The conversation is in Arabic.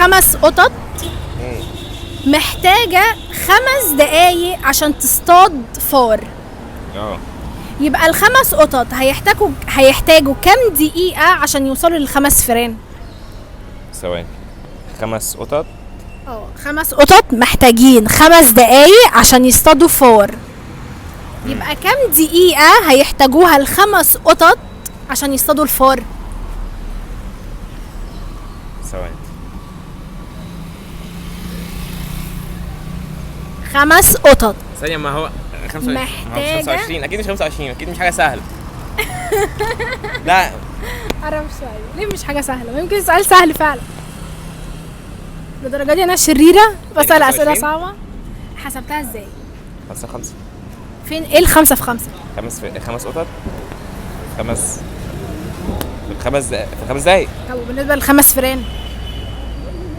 5 قطط محتاجة 5 دقايق عشان تصطاد فار. يبقى ال5 قطط هيحتاجوا كام دقيقة عشان يوصلوا ل5 فئران؟ ثواني. 5 قطط 5 قطط محتاجين 5 دقايق عشان يصطادوا فار. يبقى كام دقيقة هيحتاجوها ال5 قطط عشان يصطادوا الفار؟ ثواني. 5 قطط ثانية. ما هو 25 اكيد مش 25. اكيد مش حاجة سهلة. لا عرف شوية. ليه مش حاجة سهلة؟ يمكن سؤال سهل فعلا. لدرجة دي انا شريرة بسأل اسئلة صعبة. حسبتها ازاي؟ 5 فين ايه ال5 في 5؟ 5 قطط 5 دقايق. طب وبالنسبة ل5 فئران؟